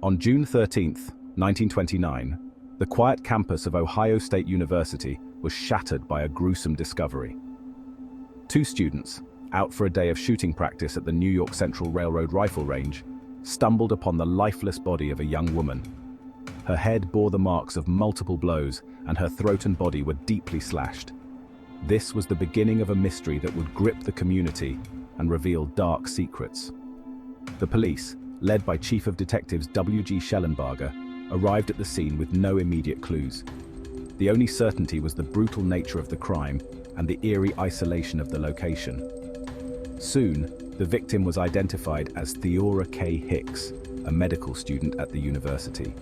On June 13, 1929, the quiet campus of Ohio State University was shattered by a gruesome discovery. Two students, out for a day of shooting practice at the New York Central Railroad rifle range, stumbled upon the lifeless body of a young woman. Her head bore the marks of multiple blows, and her throat and body were deeply slashed. This was the beginning of a mystery that would grip the community and reveal dark secrets. The police, led by Chief of Detectives W.G. Shellenbarger, arrived at the scene with no immediate clues. The only certainty was the brutal nature of the crime and the eerie isolation of the location. Soon, the victim was identified as Theora K. Hicks, a medical student at the university.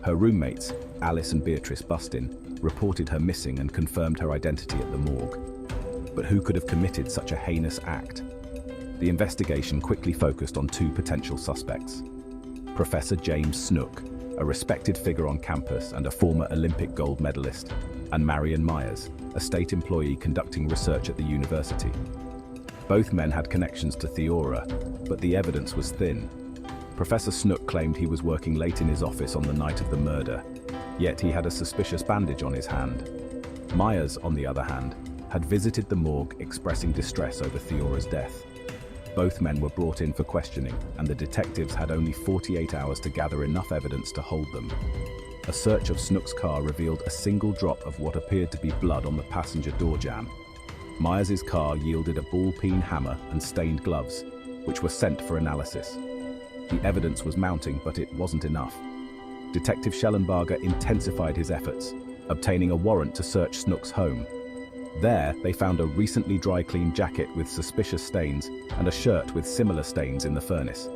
Her roommates, Alice and Beatrice Bustin, reported her missing and confirmed her identity at the morgue. But who could have committed such a heinous act? The investigation quickly focused on two potential suspects: Professor James Snook, a respected figure on campus and a former Olympic gold medalist, and Marion Myers, a state employee conducting research at the university. Both men had connections to Theora, but the evidence was thin. Professor Snook claimed he was working late in his office on the night of the murder, yet he had a suspicious bandage on his hand. Myers, on the other hand, had visited the morgue expressing distress over Theora's death. Both men were brought in for questioning, and the detectives had only 48 hours to gather enough evidence to hold them. A search of Snook's car revealed a single drop of what appeared to be blood on the passenger door jamb. Myers's car yielded a ball-peen hammer and stained gloves, which were sent for analysis. The evidence was mounting, but it wasn't enough. Detective Shellenbarger intensified his efforts, obtaining a warrant to search Snook's home. There, they found a recently dry-cleaned jacket with suspicious stains and a shirt with similar stains in the furnace.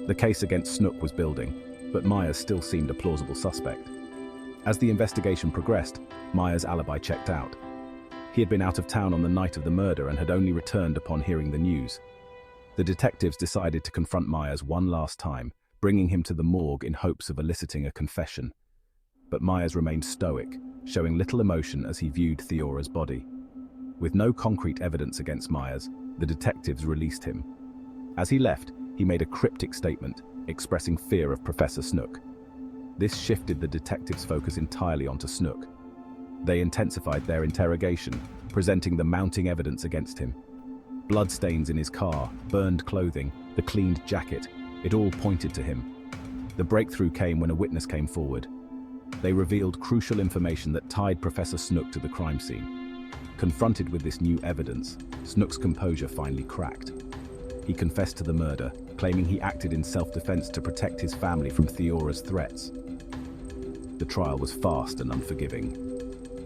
The case against Snook was building, but Myers still seemed a plausible suspect. As the investigation progressed, Myers' alibi checked out. He had been out of town on the night of the murder and had only returned upon hearing the news. The detectives decided to confront Myers one last time, bringing him to the morgue in hopes of eliciting a confession. But Myers remained stoic, showing little emotion as he viewed Theora's body. With no concrete evidence against Myers, the detectives released him. As he left, he made a cryptic statement, expressing fear of Professor Snook. This shifted the detectives' focus entirely onto Snook. They intensified their interrogation, presenting the mounting evidence against him. Bloodstains in his car, burned clothing, the cleaned jacket, it all pointed to him. The breakthrough came when a witness came forward. They revealed crucial information that tied Professor Snook to the crime scene. Confronted with this new evidence, Snook's composure finally cracked. He confessed to the murder, claiming he acted in self-defense to protect his family from Theora's threats. The trial was fast and unforgiving.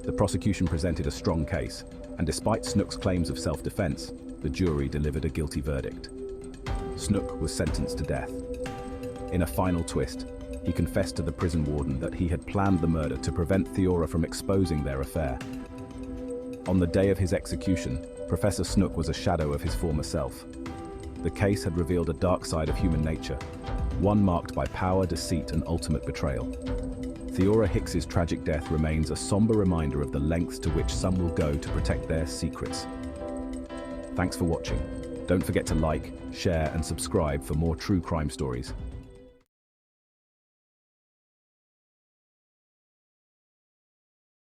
The prosecution presented a strong case, and despite Snook's claims of self-defense, the jury delivered a guilty verdict. Snook was sentenced to death. In a final twist, he confessed to the prison warden that he had planned the murder to prevent Theora from exposing their affair. On the day of his execution, Professor Snook was a shadow of his former self. The case had revealed a dark side of human nature, one marked by power, deceit, and ultimate betrayal. Theora Hicks's tragic death remains a somber reminder of the lengths to which some will go to protect their secrets. Thanks for watching. Don't forget to like, share, and subscribe for more true crime stories.